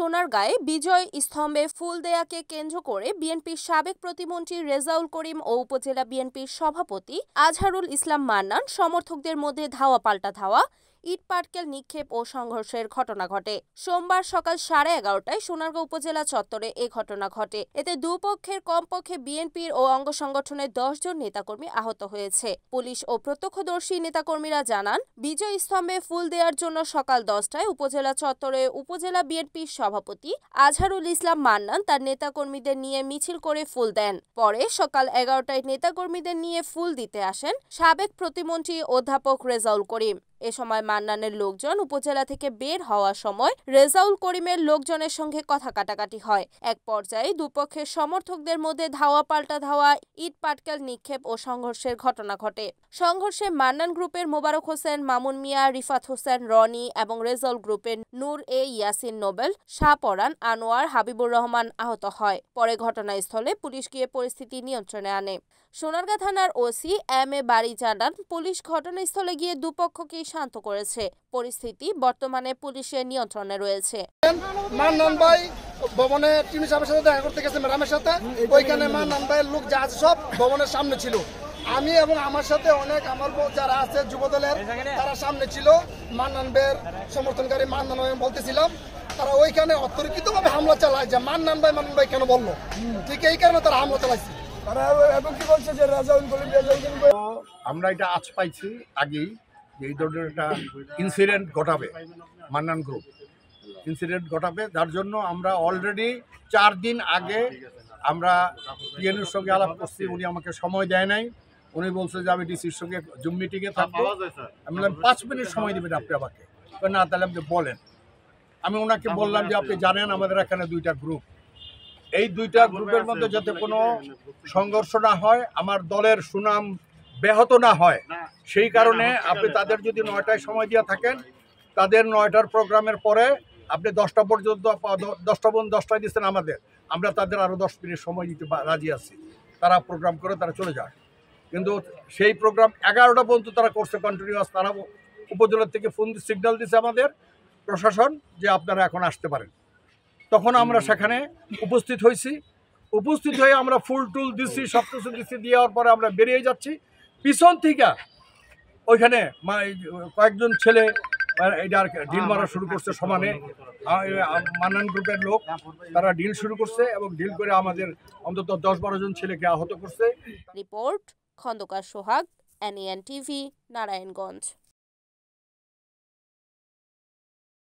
সোনারগাঁয়ে বিজয় স্তম্ভে ফুল দেয়াকে কেন্দ্র করে বিএনপির সাবেক প্রতিমন্ত্রী রেজাউল করিম ও উপজেলা বিএনপির সভাপতি আজহারুল ইসলাম মান্নান সমর্থকদের মধ্যে ধাওয়া পাল্টা ধাওয়া, ইট পাটকেল নিক্ষেপ ও সংঘর্ষের ঘটনা ঘটে। সোমবার সকাল 11:30টায় সোনারগাঁও উপজেলা চত্বরে এ ঘটনা ঘটে। এতে দুপক্ষের কমপক্ষে বিএনপির ও অঙ্গ সংগঠনের 10 জন নেতাকর্মী আহত হয়েছে। পুলিশ ও প্রত্যক্ষদর্শী নেতাকর্মীরা জানান, বিজয় স্তম্ভে ফুল দেওয়ার জন্য সকাল 10টায় উপজেলা চত্বরে উপজেলা বিএনপির সভাপতি আজহারুল ইসলাম মান্নান তার নেতাকর্মীদের নিয়ে মিছিল করে ফুল দেন। পরে সকাল 11টায় নেতাকর্মীদের নিয়ে ফুল দিতে আসেন সাবেক প্রতিমন্ত্রী অধ্যাপক রেজাউল করিম। এ সময় মান্নানের লোকজন উপজেলা থেকে বের হওয়ার সময় রেজাউল করিমের লোকজনের সঙ্গে কথা কাটাকাটি হয়। এক পর্যায়ে দুপক্ষের সমর্থকদের মধ্যে ধাওয়া পাল্টা ধাওয়া, ইট পাটকেল নিক্ষেপ ও সংঘর্ষের ঘটনা ঘটে। সংঘর্ষে মান্নান গ্রুপের মোবারক হোসেন, মামুন মিয়া, রিফাত হোসেন, রনি এবং রেজাউল গ্রুপের নূর এ ইয়াসিন নোবেল, শাহপরান, আনোয়ার, হাবিবুর রহমান আহত হয়। পরে ঘটনাস্থলে পুলিশ গিয়ে পরিস্থিতি নিয়ন্ত্রণে আনে। সোনারগাঁ থানার ওসি এম এ বারী জানান, পুলিশ ঘটনাস্থলে গিয়ে দুপক্ষকে শান্ত করেছে। পরিস্থিতি বর্তমানে পুলিশের নিয়ন্ত্রণে রয়েছে। মান্নান ভাই ভবনে টিমি সাহেবের সাথে দেখা করতে গেছে ম্যাডামের সাথে। ওইখানে মান্নান ভাইয়ের লোক যা আছে সব ভবনের সামনে ছিল। আমি এবং আমার সাথে অনেক আমার যারা আছে যুবদলের তারা সামনে ছিল। মান্নান ভাইয়ের সমর্থনকারী মান্নান ভাই বলতেছিলাম, তারা ওইখানে অতর্কিতভাবে হামলা চালায় যে মান্নান ভাই কেন বললো, ঠিক এই কারণে তারা হামলা চালাইছে। এবং কি বলছে যে আমরা এটা আজ পাইছি আগেই যে এই ধরনের একটা ইনসিডেন্ট ঘটাবে, মান্নান গ্রুপ ইনসিডেন্ট ঘটাবে, যার জন্য আমরা অলরেডি 4 দিন আগে আমরা পিএনওর সঙ্গে আলাপ করছি। উনি আমাকে সময় দেয় নাই। উনি বলছে যে আমি ডিসির সঙ্গে জুম মিটিংয়ে থাকবো। আমি বললাম 5 মিনিট সময় দেবেন আপনি আমাকে। না, তাহলে আপনি বলেন। আমি ওনাকে বললাম যে আপনি জানেন আমাদের এখানে 2টা গ্রুপ, এই 2টা গ্রুপের মধ্যে যাতে কোনো সংঘর্ষ না হয়, আমার দলের সুনাম ব্যাহত না হয়, সেই কারণে আপনি তাদের যদি 9টায় সময় দিয়ে থাকেন, তাদের 9টার প্রোগ্রামের পরে আপনি 10টা পর্যন্ত 10টায় দিচ্ছেন আমাদের, আমরা তাদের আরও 10 মিনিট সময় দিতে রাজি আছি। তারা প্রোগ্রাম করে তারা চলে যায়, কিন্তু সেই প্রোগ্রাম 11টা পর্যন্ত তারা করছে কন্টিনিউয়াস। তারা উপজেলার থেকে ফোন সিগন্যাল দিচ্ছে আমাদের প্রশাসন যে আপনারা এখন আসতে পারেন। তখন আমরা সেখানে উপস্থিত হয়েছি। উপস্থিত হয়ে আমরা ফুল টুল দিচ্ছি, সব কিছু দিচ্ছি। দেওয়ার পরে আমরা বেরিয়ে যাচ্ছি। পিছন থেকে ওইখানে কয়েকজন ছেলে এটা ডিল মারা শুরু করছে সমানে। মান্নান গ্রুপের লোক তারা ডিল শুরু করছে এবং ডিল করে আমাদের অন্তত 10-12 জন ছেলেকে আহত করছে। রিপোর্ট খন্দকার সোহাগ, NEN TV, নারায়ণগঞ্জ।